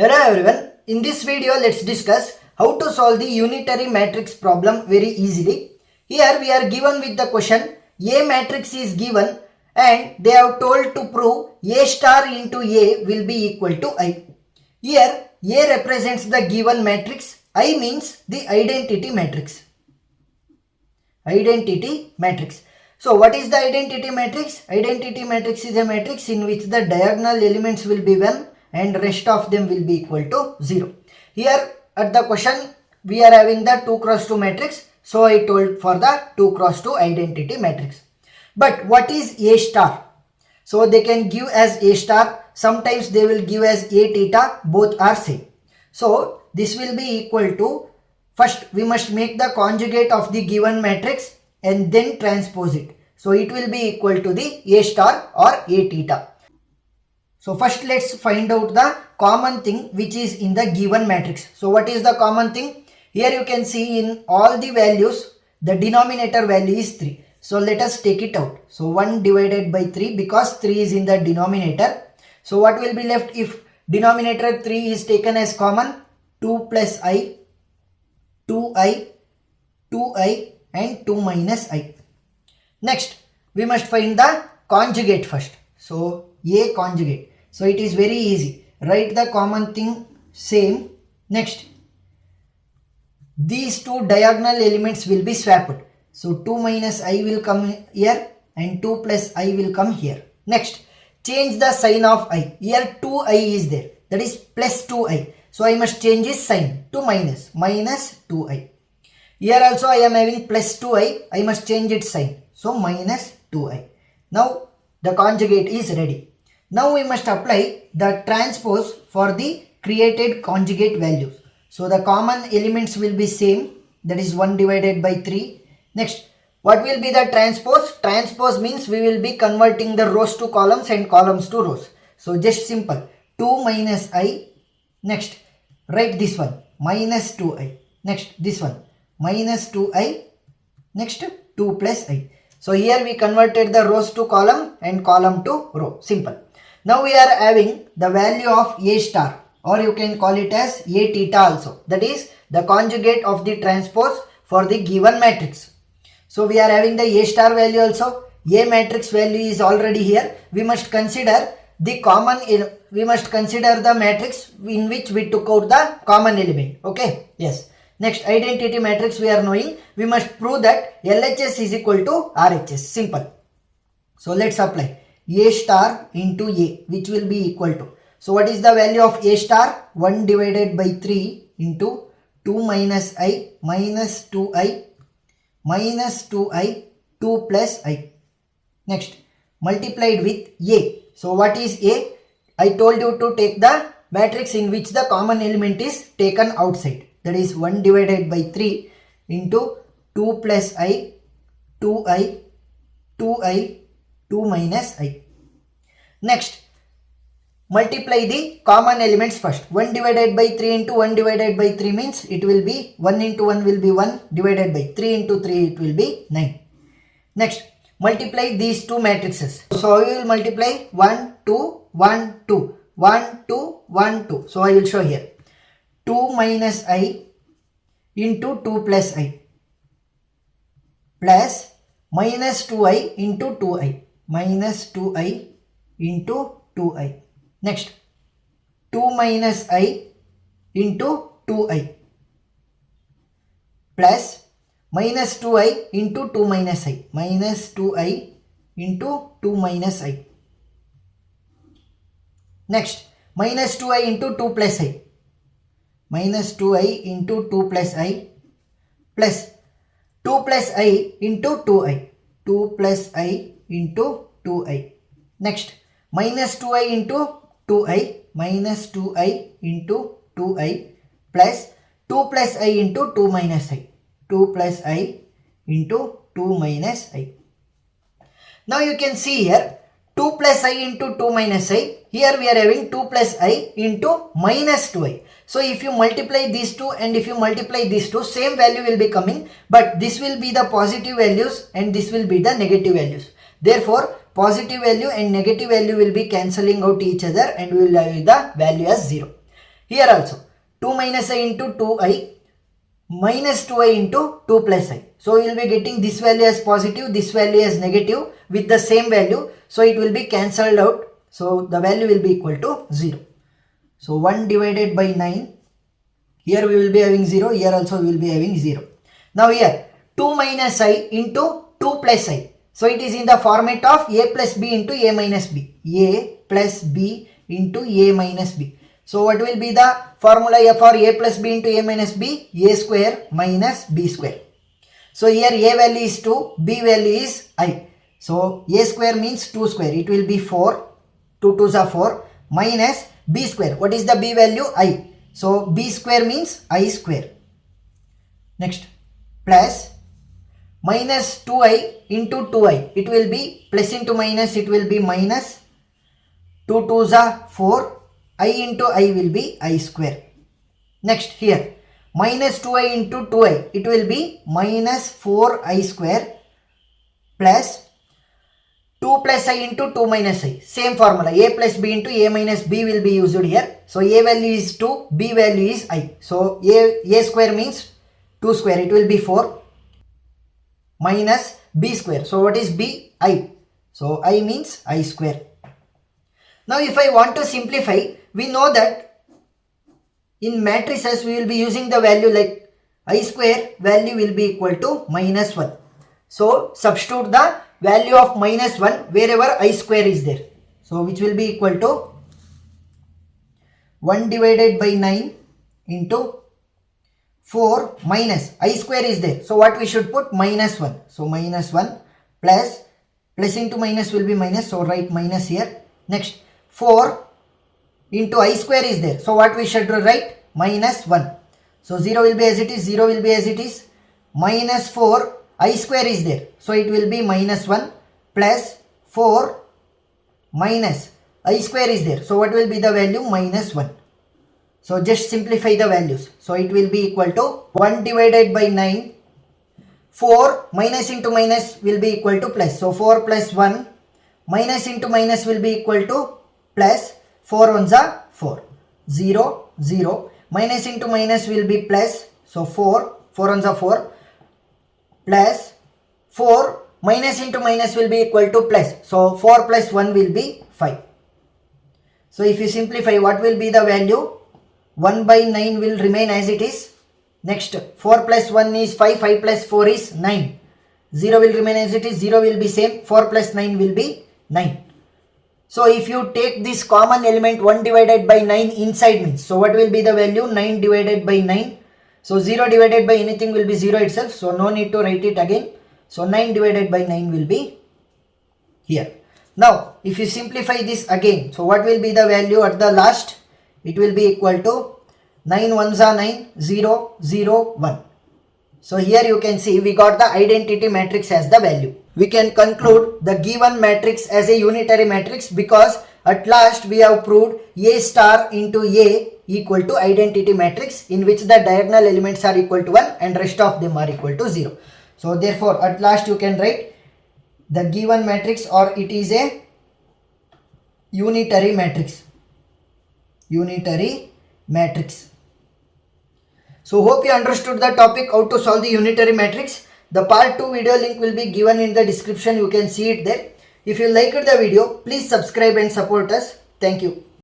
Hello everyone, in this video let's discuss how to solve the unitary matrix problem very easily. Here we are given with the question A matrix is given and they have told to prove A star into A will be equal to I. Here A represents the given matrix, I means the identity matrix. Identity matrix. So what is the identity matrix? Identity matrix is a matrix in which the diagonal elements will be 1 and rest of them will be equal to 0. Here at the question we are having the 2 cross 2 matrix. So I told for the 2 cross 2 identity matrix. But what is A star? So they can give as A star. Sometimes they will give as A theta. Both are same. So this will be equal to, first we must make the conjugate of the given matrix and then transpose it. So it will be equal to the A star or A theta. So first let's find out the common thing which is in the given matrix. So what is the common thing? Here you can see in all the values the denominator value is 3. So let us take it out. So 1 divided by 3 because 3 is in the denominator. So what will be left if denominator 3 is taken as common? 2 plus I, 2I, 2I and 2 minus I. Next we must find the conjugate first. So A conjugate. So it is very easy. Write the common thing same. Next these two diagonal elements will be swapped. So 2 minus I will come here and 2 plus I will come here. Next change the sign of I. Here 2I is there. That is plus 2I. So I must change its sign to minus. Minus 2I. Here also I am having plus 2I. I must change its sign. So minus 2I. Now the conjugate is ready. Now we must apply the transpose for the created conjugate values. So the common elements will be same. That is 1 divided by 3. Next what will be the transpose? Transpose means we will be converting the rows to columns and columns to rows. So just simple 2 minus I. Next write this one minus 2I. Next this one minus 2I. Next 2 plus I. So here we converted the rows to column and column to row. Simple. Now we are having the value of A star, or you can call it as A theta also. That is the conjugate of the transpose for the given matrix. So we are having the A star value also. A matrix value is already here. We must consider the matrix in which we took out the common element. Okay. Yes. Next identity matrix we are knowing. We must prove that LHS is equal to RHS. Simple. So let's apply A star into A, which will be equal to. So what is the value of A star? 1 divided by 3 into 2 minus I minus 2I minus 2I 2 plus I. Next multiplied with A. So what is A? I told you to take the matrix in which the common element is taken outside. That is 1 divided by 3 into 2 plus I, 2I, 2I, 2 minus I. Next, multiply the common elements first. 1 divided by 3 into 1 divided by 3 means it will be 1 into 1 will be 1 divided by 3 into 3 it will be 9. Next, multiply these two matrices. So we will multiply 1, 2, 1, 2, 1, 2, 1, 2. So I will show here. 2 minus I into 2 plus I plus minus 2I into 2I minus 2I into 2I. Next 2 minus I into 2I plus minus 2I into 2 minus I minus 2I into 2 minus I. Next minus 2I into 2 plus I minus 2I into 2 plus I plus 2 plus I into 2I 2 plus I into 2I. Next minus 2I into 2I minus 2I into 2I plus 2 plus I into 2 minus I 2 plus I into 2 minus I. Now you can see here 2 plus I into 2 minus I. Here we are having 2 plus I into minus 2I. So if you multiply these two and if you multiply these two, same value will be coming, but this will be the positive values and this will be the negative values. Therefore positive value and negative value will be cancelling out each other and we will have the value as 0. Here also 2 minus I into 2i minus 2i into 2 plus i. So we will be getting this value as positive, this value as negative with the same value. So it will be cancelled out. So the value will be equal to 0. So 1 divided by 9. Here we will be having 0. Here also we will be having 0. Now here 2 minus I into 2 plus I. So it is in the format of a plus b into a minus b. A plus b into a minus b. So what will be the formula for a plus b into a minus b? A square minus b square. So here a value is 2, b value is I. So a square means 2 square. It will be 4. 2 2s are 4 minus b square. What is the b value? I. So b square means I square. Next plus minus 2i into 2i. It will be plus into minus. It will be minus 2 2s are 4. I into I will be I square. Next here minus 2i into 2i. It will be minus 4i square plus 2 plus I into 2 minus I. Same formula. A plus b into a minus b will be used here. So a value is 2, b value is I. So a square means 2 square. It will be 4 minus b square. So what is b? I. So I means I square. Now if I want to simplify, we know that in matrices we will be using the value like I square value will be equal to minus 1. So substitute the value of minus 1 wherever I square is there. So which will be equal to 1 divided by 9 into 4 minus I square is there. So what we should put? Minus 1. So minus 1 plus into minus will be minus. So write minus here. Next 4 into I square is there. So what we should write? Minus 1. So 0 will be as it is. 0 will be as it is. Minus 4 I square is there. So it will be minus 1 plus 4 minus I square is there. So what will be the value? Minus 1. So just simplify the values. So it will be equal to 1 divided by 9. 4 minus into minus will be equal to plus. So 4 plus 1 minus into minus will be equal to plus. 4 ones are 4. 0 0 minus into minus will be plus. So 4 ones are 4 plus 4 minus into minus will be equal to plus. So 4 plus 1 will be 5. So if you simplify, what will be the value? 1 by 9 will remain as it is. Next 4 plus 1 is 5. 5 plus 4 is 9. 0 will remain as it is. 0 will be same. 4 plus 9 will be 9. So if you take this common element 1 divided by 9 inside means, so what will be the value? 9 divided by 9. So 0 divided by anything will be 0 itself. So no need to write it again. So 9 divided by 9 will be here. Now if you simplify this again, so what will be the value at the last? It will be equal to 9 ones are 9, 0 0 1. So here you can see we got the identity matrix as the value. We can conclude the given matrix as a unitary matrix because at last we have proved A star into A equal to identity matrix in which the diagonal elements are equal to 1 and rest of them are equal to 0. So therefore at last you can write the given matrix, or it is a unitary matrix. Unitary matrix. So hope you understood the topic how to solve the unitary matrix. The part 2 video link will be given in the description. You can see it there. If you liked the video, please subscribe and support us. Thank you.